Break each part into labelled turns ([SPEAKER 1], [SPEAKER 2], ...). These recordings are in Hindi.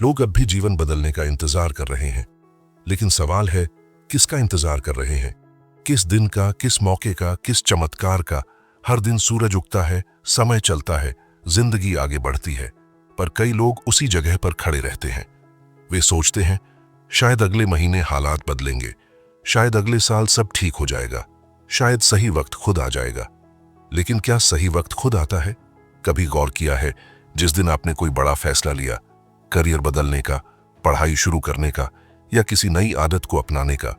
[SPEAKER 1] लोग अब भी जीवन बदलने का इंतजार कर रहे हैं, लेकिन सवाल है किसका इंतजार कर रहे हैं? किस दिन का, किस मौके का, किस चमत्कार का? हर दिन सूरज उगता है, समय चलता है, जिंदगी आगे बढ़ती है, पर कई लोग उसी जगह पर खड़े रहते हैं। वे सोचते हैं शायद अगले महीने हालात बदलेंगे, शायद अगले साल सब ठीक हो जाएगा, शायद सही वक्त खुद आ जाएगा। लेकिन क्या सही वक्त खुद आता है? कभी गौर किया है जिस दिन आपने कोई बड़ा फैसला लिया, करियर बदलने का, पढ़ाई शुरू करने का या किसी नई आदत को अपनाने का,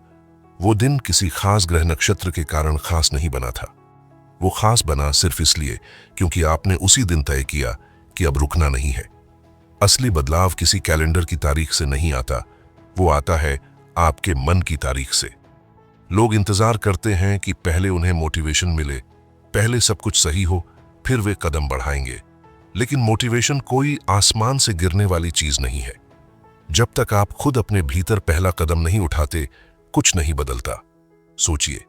[SPEAKER 1] वो दिन किसी खास ग्रह नक्षत्र के कारण खास नहीं बना था। वो खास बना सिर्फ इसलिए क्योंकि आपने उसी दिन तय किया कि अब रुकना नहीं है। असली बदलाव किसी कैलेंडर की तारीख से नहीं आता, वो आता है आपके मन की तारीख से। लोग इंतजार करते हैं कि पहले उन्हें मोटिवेशन मिले, पहले सब कुछ सही हो, फिर वे कदम बढ़ाएंगे। लेकिन मोटिवेशन कोई आसमान से गिरने वाली चीज नहीं है। जब तक आप खुद अपने भीतर पहला कदम नहीं उठाते, कुछ नहीं बदलता। सोचिए,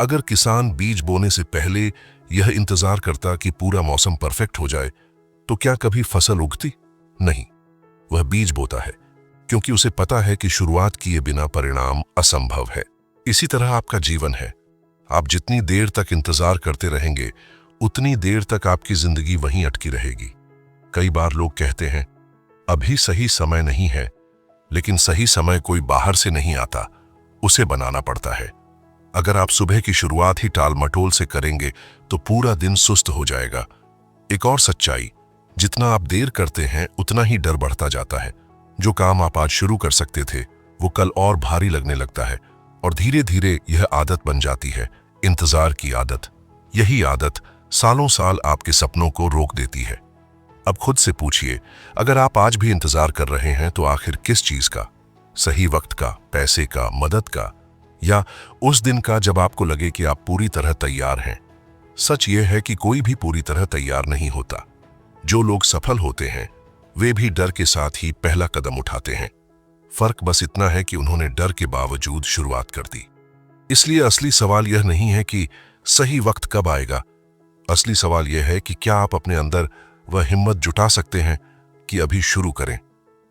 [SPEAKER 1] अगर किसान बीज बोने से पहले यह इंतजार करता कि पूरा मौसम परफेक्ट हो जाए, तो क्या कभी फसल उगती? नहीं। वह बीज बोता है क्योंकि उसे पता है कि शुरुआत किए बिना परिणाम असंभव है। इसी तरह आपका जीवन है। आप जितनी देर तक इंतजार करते रहेंगे, उतनी देर तक आपकी जिंदगी वहीं अटकी रहेगी। कई बार लोग कहते हैं अभी सही समय नहीं है, लेकिन सही समय कोई बाहर से नहीं आता, उसे बनाना पड़ता है। अगर आप सुबह की शुरुआत ही टाल मटोल से करेंगे तो पूरा दिन सुस्त हो जाएगा। एक और सच्चाई, जितना आप देर करते हैं उतना ही डर बढ़ता जाता है। जो काम आप आज शुरू कर सकते थे वो कल और भारी लगने लगता है, और धीरे धीरे यह आदत बन जाती है, इंतजार की आदत। यही आदत सालों साल आपके सपनों को रोक देती है। अब खुद से पूछिए, अगर आप आज भी इंतजार कर रहे हैं तो आखिर किस चीज का? सही वक्त का, पैसे का, मदद का, या उस दिन का जब आपको लगे कि आप पूरी तरह तैयार हैं? सच यह है कि कोई भी पूरी तरह तैयार नहीं होता। जो लोग सफल होते हैं वे भी डर के साथ ही पहला कदम उठाते हैं। फर्क बस इतना है कि उन्होंने डर के बावजूद शुरुआत कर दी। इसलिए असली सवाल यह नहीं है कि सही वक्त कब आएगा। असली सवाल यह है कि क्या आप अपने अंदर वह हिम्मत जुटा सकते हैं कि अभी शुरू करें।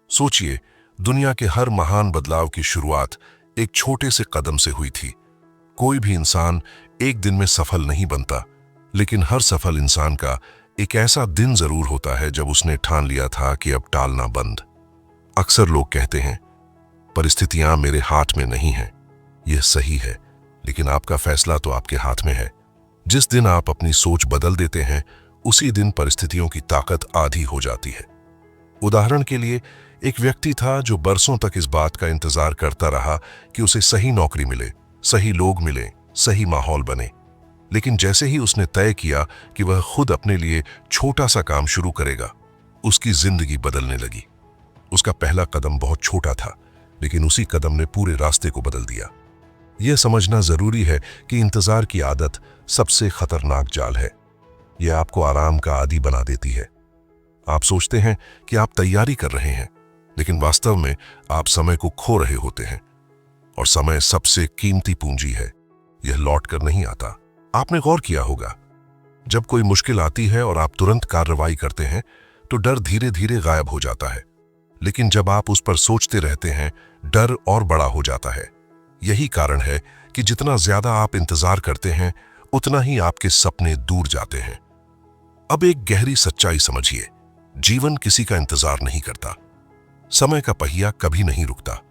[SPEAKER 1] सोचिए, दुनिया के हर महान बदलाव की शुरुआत एक छोटे से कदम से हुई थी। कोई भी इंसान एक दिन में सफल नहीं बनता, लेकिन हर सफल इंसान का एक ऐसा दिन जरूर होता है जब उसने ठान लिया था कि अब टालना बंद। अक्सर लोग कहते हैं परिस्थितियां मेरे हाथ में नहीं हैं। यह सही है, लेकिन आपका फैसला तो आपके हाथ में है। जिस दिन आप अपनी सोच बदल देते हैं, उसी दिन परिस्थितियों की ताकत आधी हो जाती है। उदाहरण के लिए, एक व्यक्ति था जो बरसों तक इस बात का इंतजार करता रहा कि उसे सही नौकरी मिले, सही लोग मिले, सही माहौल बने। लेकिन जैसे ही उसने तय किया कि वह खुद अपने लिए छोटा सा काम शुरू करेगा, उसकी जिंदगी बदलने लगी। उसका पहला कदम बहुत छोटा था, लेकिन उसी कदम ने पूरे रास्ते को बदल दिया। यह समझना जरूरी है कि इंतजार की आदत सबसे खतरनाक जाल है। यह आपको आराम का आदी बना देती है। आप सोचते हैं कि आप तैयारी कर रहे हैं, लेकिन वास्तव में आप समय को खो रहे होते हैं। और समय सबसे कीमती पूंजी है, यह लौट कर नहीं आता। आपने गौर किया होगा, जब कोई मुश्किल आती है और आप तुरंत कार्रवाई करते हैं तो डर धीरे धीरे गायब हो जाता है। लेकिन जब आप उस पर सोचते रहते हैं, डर और बड़ा हो जाता है। यही कारण है कि जितना ज्यादा आप इंतजार करते हैं, उतना ही आपके सपने दूर जाते हैं। अब एक गहरी सच्चाई समझिए, जीवन किसी का इंतजार नहीं करता। समय का पहिया कभी नहीं रुकता।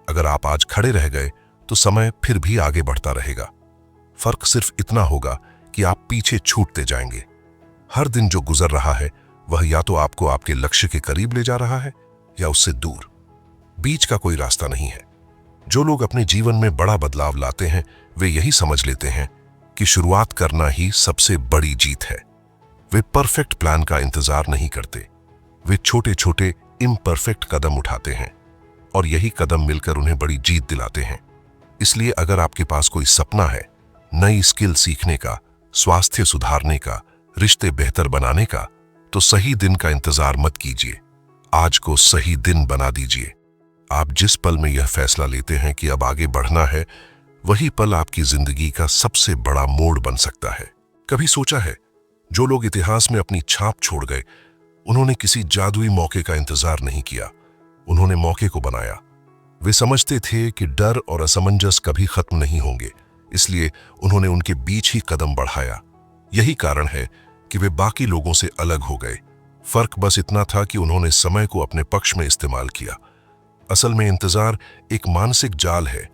[SPEAKER 1] अगर आप आज खड़े रह गए तो समय फिर भी आगे बढ़ता रहेगा। फर्क सिर्फ इतना होगा कि आप पीछे छूटते जाएंगे। हर दिन जो गुजर रहा है वह या तो आपको आपके लक्ष्य के करीब ले जा रहा है या उससे दूर। बीच का कोई रास्ता नहीं है। जो लोग अपने जीवन में बड़ा बदलाव लाते हैं वे यही समझ लेते हैं कि शुरुआत करना ही सबसे बड़ी जीत है। वे परफेक्ट प्लान का इंतजार नहीं करते, वे छोटे छोटे इम्परफेक्ट कदम उठाते हैं, और यही कदम मिलकर उन्हें बड़ी जीत दिलाते हैं। इसलिए अगर आपके पास कोई सपना है, नई स्किल सीखने का, स्वास्थ्य सुधारने का, रिश्ते बेहतर बनाने का, तो सही दिन का इंतजार मत कीजिए। आज को सही दिन बना दीजिए। आप जिस पल में यह फैसला लेते हैं कि अब आगे बढ़ना है, वही पल आपकी जिंदगी का सबसे बड़ा मोड़ बन सकता है। कभी सोचा है, जो लोग इतिहास में अपनी छाप छोड़ गए, उन्होंने किसी जादुई मौके का इंतजार नहीं किया। उन्होंने मौके को बनाया। वे समझते थे कि डर और असमंजस कभी खत्म नहीं होंगे, इसलिए उन्होंने उनके बीच ही कदम बढ़ाया। यही कारण है कि वे बाकी लोगों से अलग हो गए। फर्क बस इतना था कि उन्होंने समय को अपने पक्ष में इस्तेमाल किया। असल में इंतजार एक मानसिक जाल है।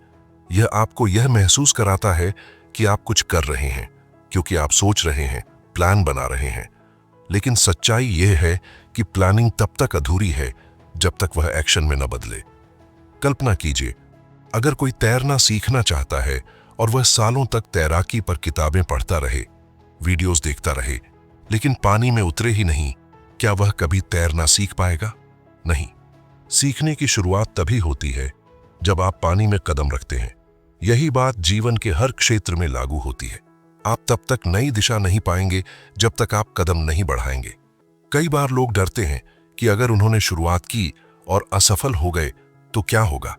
[SPEAKER 1] यह आपको यह महसूस कराता है कि आप कुछ कर रहे हैं क्योंकि आप सोच रहे हैं, प्लान बना रहे हैं। लेकिन सच्चाई यह है कि प्लानिंग तब तक अधूरी है जब तक वह एक्शन में न बदले। कल्पना कीजिए, अगर कोई तैरना सीखना चाहता है और वह सालों तक तैराकी पर किताबें पढ़ता रहे, वीडियोस देखता रहे, लेकिन पानी में उतरे ही नहीं, क्या वह कभी तैरना सीख पाएगा? नहीं। सीखने की शुरुआत तभी होती है जब आप पानी में कदम रखते हैं। यही बात जीवन के हर क्षेत्र में लागू होती है। आप तब तक नई दिशा नहीं पाएंगे जब तक आप कदम नहीं बढ़ाएंगे। कई बार लोग डरते हैं कि अगर उन्होंने शुरुआत की और असफल हो गए तो क्या होगा,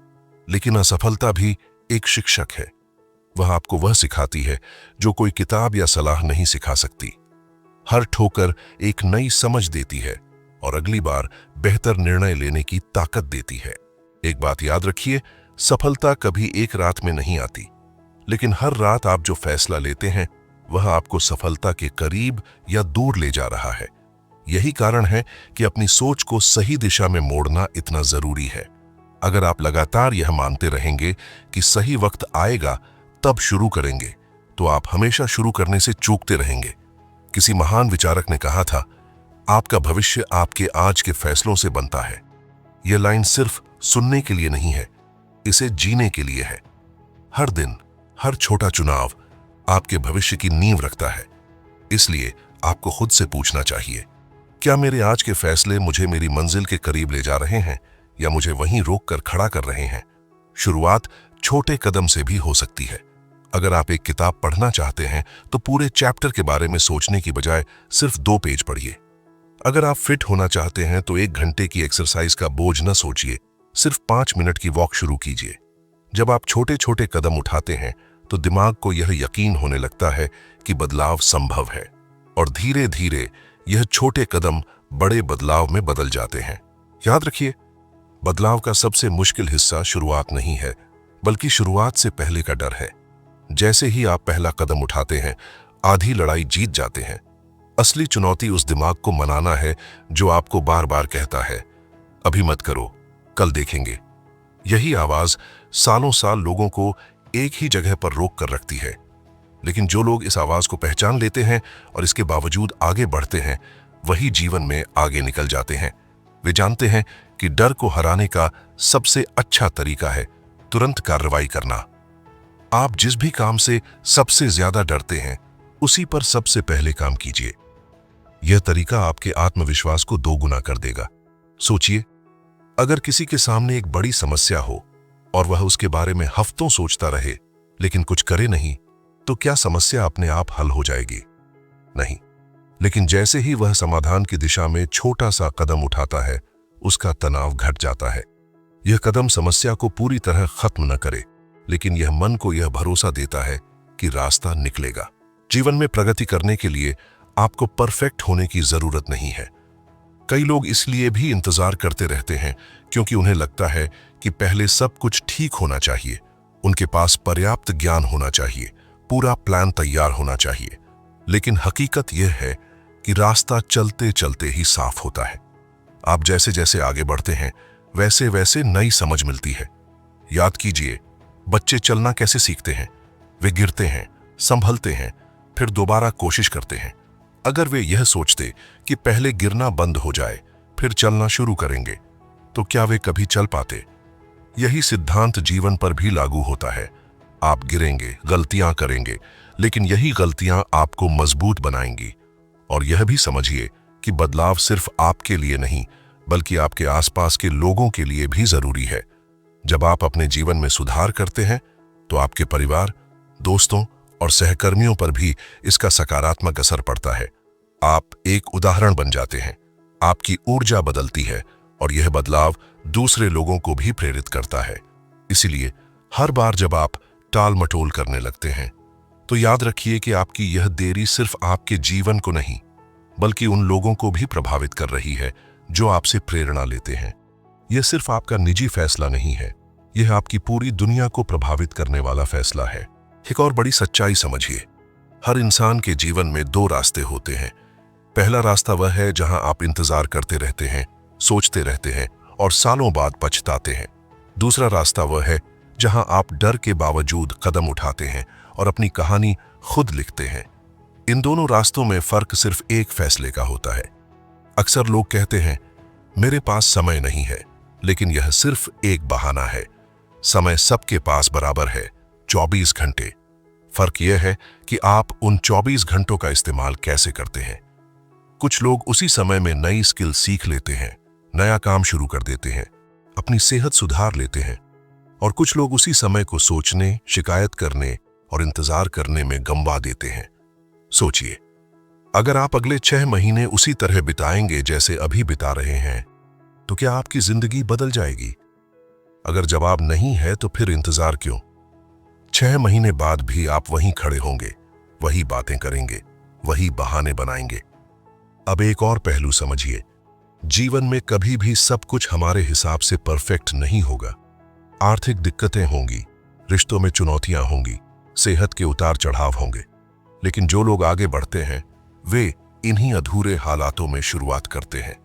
[SPEAKER 1] लेकिन असफलता भी एक शिक्षक है। वह आपको वह सिखाती है जो कोई किताब या सलाह नहीं सिखा सकती। हर ठोकर एक नई समझ देती है और अगली बार बेहतर निर्णय लेने की ताकत देती है। एक बात याद रखिए, सफलता कभी एक रात में नहीं आती, लेकिन हर रात आप जो फैसला लेते हैं वह आपको सफलता के करीब या दूर ले जा रहा है। यही कारण है कि अपनी सोच को सही दिशा में मोड़ना इतना जरूरी है। अगर आप लगातार यह मानते रहेंगे कि सही वक्त आएगा तब शुरू करेंगे, तो आप हमेशा शुरू करने से चूकते रहेंगे। किसी महान विचारक ने कहा था, आपका भविष्य आपके आज के फैसलों से बनता है। यह लाइन सिर्फ सुनने के लिए नहीं है, इसे जीने के लिए है। हर दिन, हर छोटा चुनाव आपके भविष्य की नींव रखता है। इसलिए आपको खुद से पूछना चाहिए, क्या मेरे आज के फैसले मुझे मेरी मंजिल के करीब ले जा रहे हैं या मुझे वहीं रोक कर खड़ा कर रहे हैं? शुरुआत छोटे कदम से भी हो सकती है। अगर आप एक किताब पढ़ना चाहते हैं तो पूरे चैप्टर के बारे में सोचने की बजाय सिर्फ 2 पेज पढ़िए। अगर आप फिट होना चाहते हैं तो 1 घंटे की एक्सरसाइज का बोझ न सोचिए, सिर्फ 5 मिनट की वॉक शुरू कीजिए। जब आप छोटे छोटे कदम उठाते हैं तो दिमाग को यह यकीन होने लगता है कि बदलाव संभव है, और धीरे धीरे यह छोटे कदम बड़े बदलाव में बदल जाते हैं। याद रखिए, बदलाव का सबसे मुश्किल हिस्सा शुरुआत नहीं है, बल्कि शुरुआत से पहले का डर है। जैसे ही आप पहला कदम उठाते हैं, आधी लड़ाई जीत जाते हैं। असली चुनौती उस दिमाग को मनाना है जो आपको बार बार कहता है, अभी मत करो, कल देखेंगे। यही आवाज सालों साल लोगों को एक ही जगह पर रोक कर रखती है। लेकिन जो लोग इस आवाज को पहचान लेते हैं और इसके बावजूद आगे बढ़ते हैं, वही जीवन में आगे निकल जाते हैं। वे जानते हैं कि डर को हराने का सबसे अच्छा तरीका है तुरंत कार्रवाई करना। आप जिस भी काम से सबसे ज्यादा डरते हैं, उसी पर सबसे पहले काम कीजिए। यह तरीका आपके आत्मविश्वास को 2 गुना कर देगा। सोचिए, अगर किसी के सामने एक बड़ी समस्या हो और वह उसके बारे में हफ्तों सोचता रहे लेकिन कुछ करे नहीं, तो क्या समस्या अपने आप हल हो जाएगी? नहीं। लेकिन जैसे ही वह समाधान की दिशा में छोटा सा कदम उठाता है, उसका तनाव घट जाता है। यह कदम समस्या को पूरी तरह खत्म न करे, लेकिन यह मन को यह भरोसा देता है कि रास्ता निकलेगा। जीवन में प्रगति करने के लिए आपको परफेक्ट होने की जरूरत नहीं है। कई लोग इसलिए भी इंतजार करते रहते हैं क्योंकि उन्हें लगता है कि पहले सब कुछ ठीक होना चाहिए, उनके पास पर्याप्त ज्ञान होना चाहिए, पूरा प्लान तैयार होना चाहिए। लेकिन हकीकत यह है कि रास्ता चलते चलते ही साफ होता है। आप जैसे जैसे आगे बढ़ते हैं, वैसे वैसे नई समझ मिलती है। याद कीजिए, बच्चे चलना कैसे सीखते हैं? वे गिरते हैं, संभलते हैं, फिर दोबारा कोशिश करते हैं। अगर वे यह सोचते कि पहले गिरना बंद हो जाए फिर चलना शुरू करेंगे, तो क्या वे कभी चल पाते? यही सिद्धांत जीवन पर भी लागू होता है। आप गिरेंगे, गलतियां करेंगे, लेकिन यही गलतियां आपको मजबूत बनाएंगी। और यह भी समझिए कि बदलाव सिर्फ आपके लिए नहीं, बल्कि आपके आसपास के लोगों के लिए भी जरूरी है। जब आप अपने जीवन में सुधार करते हैं, तो आपके परिवार, दोस्तों और सहकर्मियों पर भी इसका सकारात्मक असर पड़ता है। आप एक उदाहरण बन जाते हैं, आपकी ऊर्जा बदलती है और यह बदलाव दूसरे लोगों को भी प्रेरित करता है। इसीलिए हर बार जब आप टाल मटोल करने लगते हैं, तो याद रखिए कि आपकी यह देरी सिर्फ आपके जीवन को नहीं, बल्कि उन लोगों को भी प्रभावित कर रही है जो आपसे प्रेरणा लेते हैं। यह सिर्फ आपका निजी फैसला नहीं है, यह आपकी पूरी दुनिया को प्रभावित करने वाला फैसला है। एक और बड़ी सच्चाई समझिए, हर इंसान के जीवन में दो रास्ते होते हैं। पहला रास्ता वह है जहां आप इंतजार करते रहते हैं, सोचते रहते हैं और सालों बाद पछताते हैं। दूसरा रास्ता वह है जहां आप डर के बावजूद कदम उठाते हैं और अपनी कहानी खुद लिखते हैं। इन दोनों रास्तों में फर्क सिर्फ एक फैसले का होता है। अक्सर लोग कहते हैं, मेरे पास समय नहीं है, लेकिन यह सिर्फ एक बहाना है। समय सबके पास बराबर है, 24 घंटे। फर्क यह है कि आप उन 24 घंटों का इस्तेमाल कैसे करते हैं। कुछ लोग उसी समय में नई स्किल सीख लेते हैं, नया काम शुरू कर देते हैं, अपनी सेहत सुधार लेते हैं, और कुछ लोग उसी समय को सोचने, शिकायत करने और इंतजार करने में गंवा देते हैं। सोचिए, अगर आप अगले 6 महीने उसी तरह बिताएंगे जैसे अभी बिता रहे हैं, तो क्या आपकी जिंदगी बदल जाएगी? अगर जवाब नहीं है तो फिर इंतजार क्यों? 6 महीने बाद भी आप वहीं खड़े होंगे, वही बातें करेंगे, वही बहाने बनाएंगे। अब एक और पहलू समझिए, जीवन में कभी भी सब कुछ हमारे हिसाब से परफेक्ट नहीं होगा। आर्थिक दिक्कतें होंगी, रिश्तों में चुनौतियां होंगी, सेहत के उतार चढ़ाव होंगे, लेकिन जो लोग आगे बढ़ते हैं वे इन्हीं अधूरे हालातों में शुरुआत करते हैं।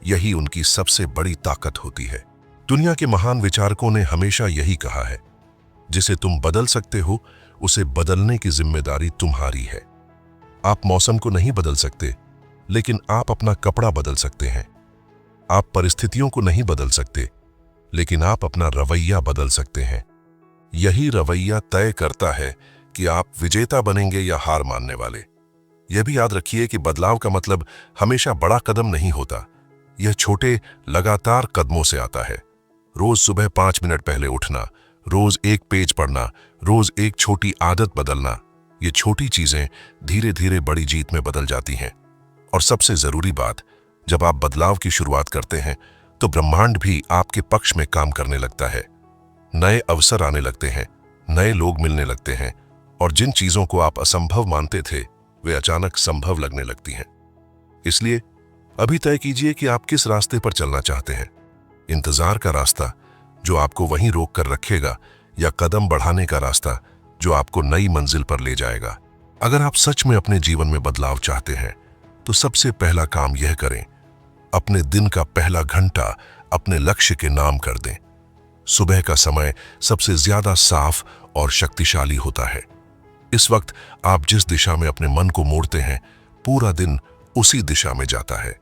[SPEAKER 1] यही उनकी सबसे बड़ी ताकत होती है। दुनिया के महान विचारकों ने हमेशा यही कहा है, जिसे तुम बदल सकते हो उसे बदलने की जिम्मेदारी तुम्हारी है। आप मौसम को नहीं बदल सकते, लेकिन आप अपना कपड़ा बदल सकते हैं। आप परिस्थितियों को नहीं बदल सकते, लेकिन आप अपना रवैया बदल सकते हैं। यही रवैया तय करता है कि आप विजेता बनेंगे या हार मानने वाले। यह भी याद रखिए कि बदलाव का मतलब हमेशा बड़ा कदम नहीं होता। यह छोटे लगातार कदमों से आता है। रोज सुबह 5 मिनट पहले उठना, रोज एक पेज पढ़ना, रोज एक छोटी आदत बदलना, ये छोटी चीजें धीरे धीरे बड़ी जीत में बदल जाती हैं। और सबसे जरूरी बात, जब आप बदलाव की शुरुआत करते हैं तो ब्रह्मांड भी आपके पक्ष में काम करने लगता है। नए अवसर आने लगते हैं, नए लोग मिलने लगते हैं, और जिन चीजों को आप असंभव मानते थे वे अचानक संभव लगने लगती हैं। इसलिए अभी तय कीजिए कि आप किस रास्ते पर चलना चाहते हैं। इंतजार का रास्ता जो आपको वहीं रोक कर रखेगा, या कदम बढ़ाने का रास्ता जो आपको नई मंजिल पर ले जाएगा। अगर आप सच में अपने जीवन में बदलाव चाहते हैं तो सबसे पहला काम यह करें, अपने दिन का पहला घंटा अपने लक्ष्य के नाम कर दें। सुबह का समय सबसे ज्यादा साफ और शक्तिशाली होता है। इस वक्त आप जिस दिशा में अपने मन को मोड़ते हैं, पूरा दिन उसी दिशा में जाता है।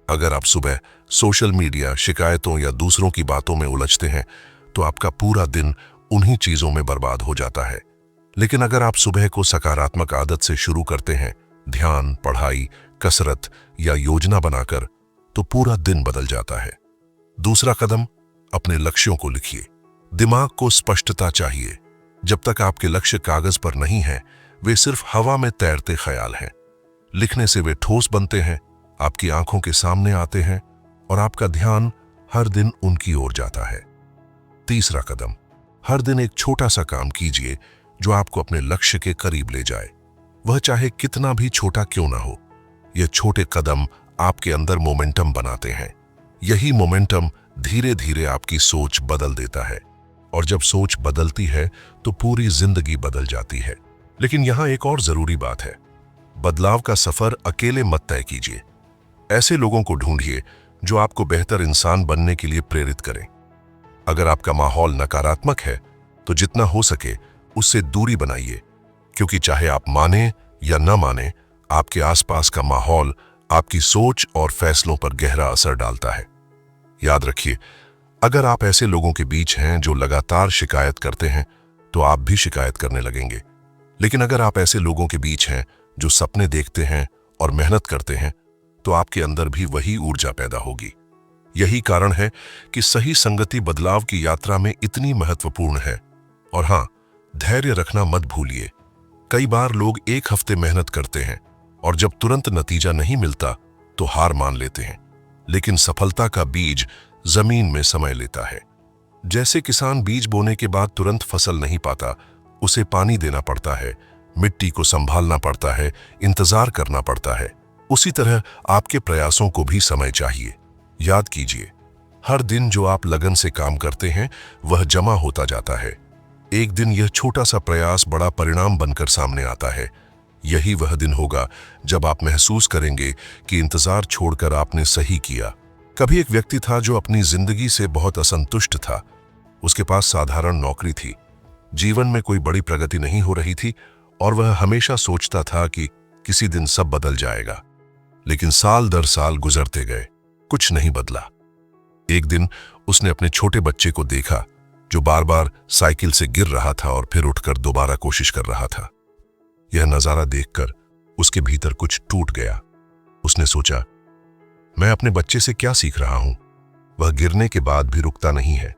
[SPEAKER 1] अगर आप सुबह सोशल मीडिया, शिकायतों या दूसरों की बातों में उलझते हैं तो आपका पूरा दिन उन्हीं चीजों में बर्बाद हो जाता है। लेकिन अगर आप सुबह को सकारात्मक आदत से शुरू करते हैं, ध्यान, पढ़ाई, कसरत या योजना बनाकर, तो पूरा दिन बदल जाता है। दूसरा कदम, अपने लक्ष्यों को लिखिए। दिमाग को स्पष्टता चाहिए। जब तक आपके लक्ष्य कागज पर नहीं है, वे सिर्फ हवा में तैरते ख्याल हैं। लिखने से वे ठोस बनते हैं, आपकी आंखों के सामने आते हैं और आपका ध्यान हर दिन उनकी ओर जाता है। तीसरा कदम, हर दिन एक छोटा सा काम कीजिए जो आपको अपने लक्ष्य के करीब ले जाए, वह चाहे कितना भी छोटा क्यों ना हो। यह छोटे कदम आपके अंदर मोमेंटम बनाते हैं। यही मोमेंटम धीरे धीरे आपकी सोच बदल देता है, और जब सोच बदलती है तो पूरी जिंदगी बदल जाती है। लेकिन यहां एक और जरूरी बात है, बदलाव का सफर अकेले मत तय कीजिए। ऐसे लोगों को ढूंढिए जो आपको बेहतर इंसान बनने के लिए प्रेरित करें। अगर आपका माहौल नकारात्मक है तो जितना हो सके उससे दूरी बनाइए, क्योंकि चाहे आप माने या न माने, आपके आसपास का माहौल आपकी सोच और फैसलों पर गहरा असर डालता है। याद रखिए, अगर आप ऐसे लोगों के बीच हैं जो लगातार शिकायत करते हैं तो आप भी शिकायत करने लगेंगे। लेकिन अगर आप ऐसे लोगों के बीच हैं जो सपने देखते हैं और मेहनत करते हैं, तो आपके अंदर भी वही ऊर्जा पैदा होगी। यही कारण है कि सही संगति बदलाव की यात्रा में इतनी महत्वपूर्ण है। और हां, धैर्य रखना मत भूलिए। कई बार लोग एक हफ्ते मेहनत करते हैं और जब तुरंत नतीजा नहीं मिलता तो हार मान लेते हैं। लेकिन सफलता का बीज जमीन में समय लेता है। जैसे किसान बीज बोने के बाद तुरंत फसल नहीं पाता, उसे पानी देना पड़ता है, मिट्टी को संभालना पड़ता है, इंतजार करना पड़ता है। उसी तरह आपके प्रयासों को भी समय चाहिए। याद कीजिए, हर दिन जो आप लगन से काम करते हैं वह जमा होता जाता है। एक दिन यह छोटा सा प्रयास बड़ा परिणाम बनकर सामने आता है। यही वह दिन होगा जब आप महसूस करेंगे कि इंतजार छोड़कर आपने सही किया। कभी एक व्यक्ति था जो अपनी जिंदगी से बहुत असंतुष्ट था। उसके पास साधारण नौकरी थी, जीवन में कोई बड़ी प्रगति नहीं हो रही थी और वह हमेशा सोचता था कि किसी दिन सब बदल जाएगा। लेकिन साल दर साल गुजरते गए, कुछ नहीं बदला। एक दिन उसने अपने छोटे बच्चे को देखा जो बार बार साइकिल से गिर रहा था और फिर उठकर दोबारा कोशिश कर रहा था। यह नजारा देखकर उसके भीतर कुछ टूट गया। उसने सोचा, मैं अपने बच्चे से क्या सीख रहा हूं? वह गिरने के बाद भी रुकता नहीं है,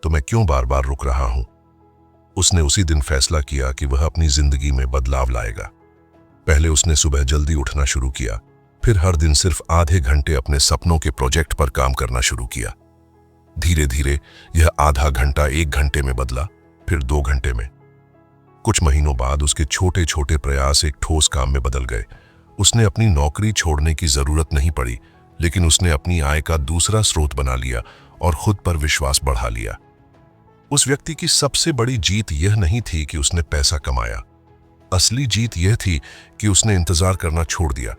[SPEAKER 1] तो मैं क्यों बार बार रुक रहा हूं? उसने उसी दिन फैसला किया कि वह अपनी जिंदगी में बदलाव लाएगा। पहले उसने सुबह जल्दी उठना शुरू किया, फिर हर दिन सिर्फ आधे घंटे अपने सपनों के प्रोजेक्ट पर काम करना शुरू किया। धीरे धीरे यह आधा घंटा 1 घंटे में बदला, फिर 2 घंटे में। कुछ महीनों बाद उसके छोटे छोटे प्रयास एक ठोस काम में बदल गए। उसने अपनी नौकरी छोड़ने की जरूरत नहीं पड़ी, लेकिन उसने अपनी आय का दूसरा स्रोत बना लिया और खुद पर विश्वास बढ़ा लिया। उस व्यक्ति की सबसे बड़ी जीत यह नहीं थी कि उसने पैसा कमाया। असली जीत यह थी कि उसने इंतजार करना छोड़ दिया।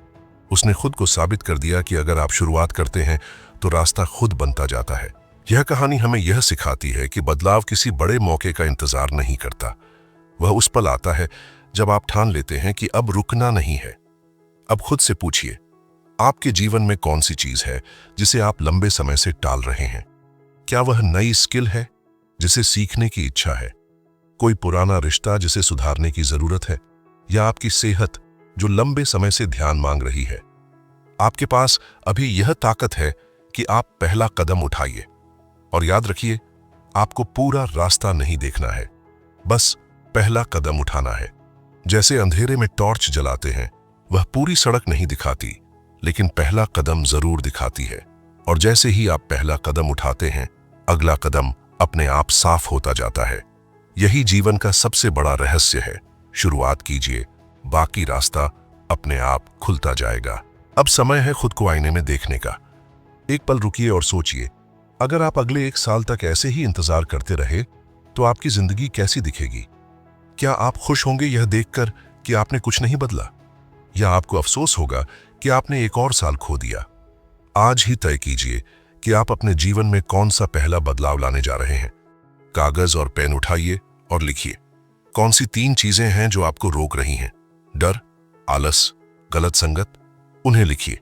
[SPEAKER 1] उसने खुद को साबित कर दिया कि अगर आप शुरुआत करते हैं तो रास्ता खुद बनता जाता है। यह कहानी हमें यह सिखाती है कि बदलाव किसी बड़े मौके का इंतजार नहीं करता। वह उस पल आता है जब आप ठान लेते हैं कि अब रुकना नहीं है। अब खुद से पूछिए, आपके जीवन में कौन सी चीज है जिसे आप लंबे समय से टाल रहे हैं? क्या वह नई स्किल है जिसे सीखने की इच्छा है? कोई पुराना रिश्ता जिसे सुधारने की जरूरत है? या आपकी सेहत जो लंबे समय से ध्यान मांग रही है? आपके पास अभी यह ताकत है कि आप पहला कदम उठाइए। और याद रखिए, आपको पूरा रास्ता नहीं देखना है, बस पहला कदम उठाना है। जैसे अंधेरे में टॉर्च जलाते हैं, वह पूरी सड़क नहीं दिखाती, लेकिन पहला कदम जरूर दिखाती है। और जैसे ही आप पहला कदम उठाते हैं, अगला कदम अपने आप साफ होता जाता है। यही जीवन का सबसे बड़ा रहस्य है। शुरुआत कीजिए, बाकी रास्ता अपने आप खुलता जाएगा। अब समय है खुद को आईने में देखने का। एक पल रुकिए और सोचिए, अगर आप अगले 1 साल तक ऐसे ही इंतजार करते रहे तो आपकी जिंदगी कैसी दिखेगी? क्या आप खुश होंगे यह देखकर कि आपने कुछ नहीं बदला, या आपको अफसोस होगा कि आपने एक और साल खो दिया? आज ही तय कीजिए कि आप अपने जीवन में कौन सा पहला बदलाव लाने जा रहे हैं। कागज और पेन उठाइए और लिखिए, कौन सी 3 चीजें हैं जो आपको रोक रही हैं? डर, आलस, गलत संगत? उन्हें लिखिए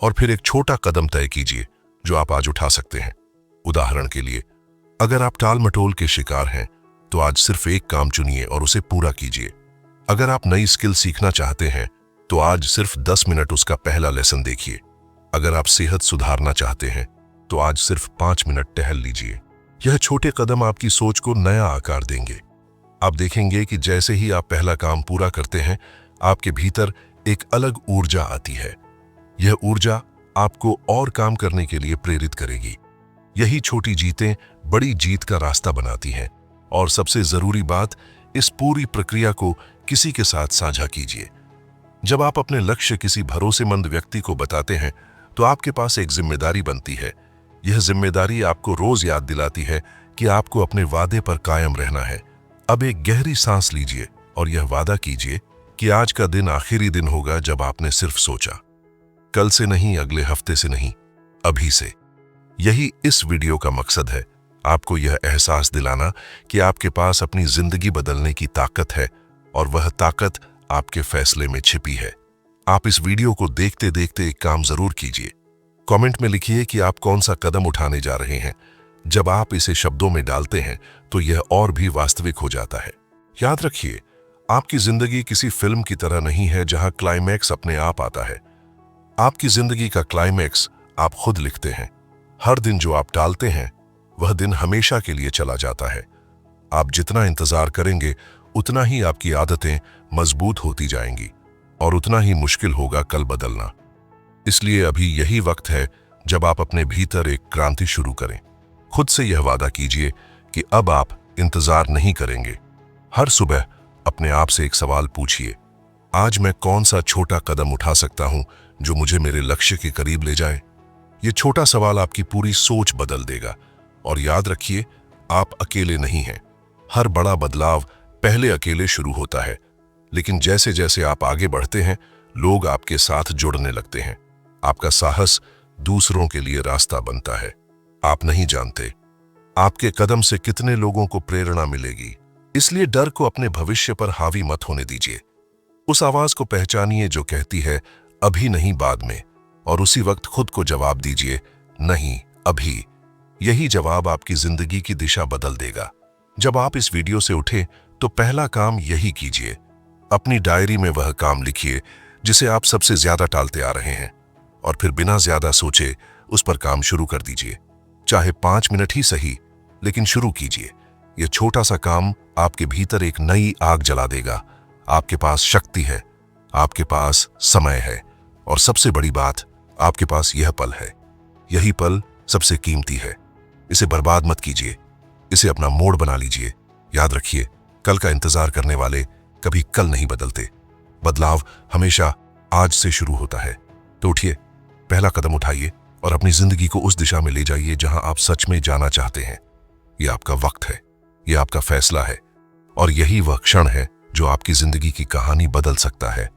[SPEAKER 1] और फिर एक छोटा कदम तय कीजिए जो आप आज उठा सकते हैं। उदाहरण के लिए, अगर आप टाल मटोल के शिकार हैं तो आज सिर्फ एक काम चुनिए और उसे पूरा कीजिए। अगर आप नई स्किल सीखना चाहते हैं तो आज सिर्फ 10 मिनट उसका पहला लेसन देखिए। अगर आप सेहत सुधारना चाहते हैं तो आज सिर्फ 5 मिनट टहल लीजिए। यह छोटे कदम आपकी सोच को नया आकार देंगे। आप देखेंगे कि जैसे ही आप पहला काम पूरा करते हैं, आपके भीतर एक अलग ऊर्जा आती है। यह ऊर्जा आपको और काम करने के लिए प्रेरित करेगी। यही छोटी जीतें बड़ी जीत का रास्ता बनाती हैं। और सबसे जरूरी बात, इस पूरी प्रक्रिया को किसी के साथ साझा कीजिए। जब आप अपने लक्ष्य किसी भरोसेमंद व्यक्ति को बताते हैं तो आपके पास एक जिम्मेदारी बनती है। यह जिम्मेदारी आपको रोज याद दिलाती है कि आपको अपने वादे पर कायम रहना है। अब एक गहरी सांस लीजिए और यह वादा कीजिए कि आज का दिन आखिरी दिन होगा जब आपने सिर्फ सोचा। कल से नहीं, अगले हफ्ते से नहीं, अभी से। यही इस वीडियो का मकसद है, आपको यह एहसास दिलाना कि आपके पास अपनी जिंदगी बदलने की ताकत है और वह ताकत आपके फैसले में छिपी है। आप इस वीडियो को देखते देखते एक काम जरूर कीजिए। कमेंट में लिखिए कि आप कौन सा कदम उठाने जा रहे हैं। जब आप इसे शब्दों में डालते हैं तो यह और भी वास्तविक हो जाता है। याद रखिए, आपकी जिंदगी किसी फिल्म की तरह नहीं है जहां क्लाइमैक्स अपने आप आता है। आपकी जिंदगी का क्लाइमैक्स आप खुद लिखते हैं। हर दिन जो आप टालते हैं वह दिन हमेशा के लिए चला जाता है। आप जितना इंतजार करेंगे उतना ही आपकी आदतें मजबूत होती जाएंगी और उतना ही मुश्किल होगा कल बदलना। इसलिए अभी यही वक्त है जब आप अपने भीतर एक क्रांति शुरू करें। खुद से यह वादा कीजिए कि अब आप इंतजार नहीं करेंगे। हर सुबह अपने आप से एक सवाल पूछिए, आज मैं कौन सा छोटा कदम उठा सकता हूं जो मुझे मेरे लक्ष्य के करीब ले जाए? ये छोटा सवाल आपकी पूरी सोच बदल देगा। और याद रखिए, आप अकेले नहीं हैं। हर बड़ा बदलाव पहले अकेले शुरू होता है, लेकिन जैसे जैसे आप आगे बढ़ते हैं, लोग आपके साथ जुड़ने लगते हैं। आपका साहस दूसरों के लिए रास्ता बनता है। आप नहीं जानते आपके कदम से कितने लोगों को प्रेरणा मिलेगी। इसलिए डर को अपने भविष्य पर हावी मत होने दीजिए। उस आवाज को पहचानिए जो कहती है अभी नहीं, बाद में, और उसी वक्त खुद को जवाब दीजिए, नहीं, अभी। यही जवाब आपकी जिंदगी की दिशा बदल देगा। जब आप इस वीडियो से उठे तो पहला काम यही कीजिए, अपनी डायरी में वह काम लिखिए जिसे आप सबसे ज्यादा टालते आ रहे हैं, और फिर बिना ज्यादा सोचे उस पर काम शुरू कर दीजिए। चाहे 5 मिनट ही सही, लेकिन शुरू कीजिए। यह छोटा सा काम आपके भीतर एक नई आग जला देगा। आपके पास शक्ति है, आपके पास समय है, और सबसे बड़ी बात, आपके पास यह पल है। यही पल सबसे कीमती है। इसे बर्बाद मत कीजिए, इसे अपना मोड़ बना लीजिए। याद रखिए, कल का इंतजार करने वाले कभी कल नहीं बदलते। बदलाव हमेशा आज से शुरू होता है। तो उठिए, पहला कदम उठाइए और अपनी जिंदगी को उस दिशा में ले जाइए जहां आप सच में जाना चाहते हैं। यह आपका वक्त है, यह आपका फैसला है, और यही वह क्षण है जो आपकी जिंदगी की कहानी बदल सकता है।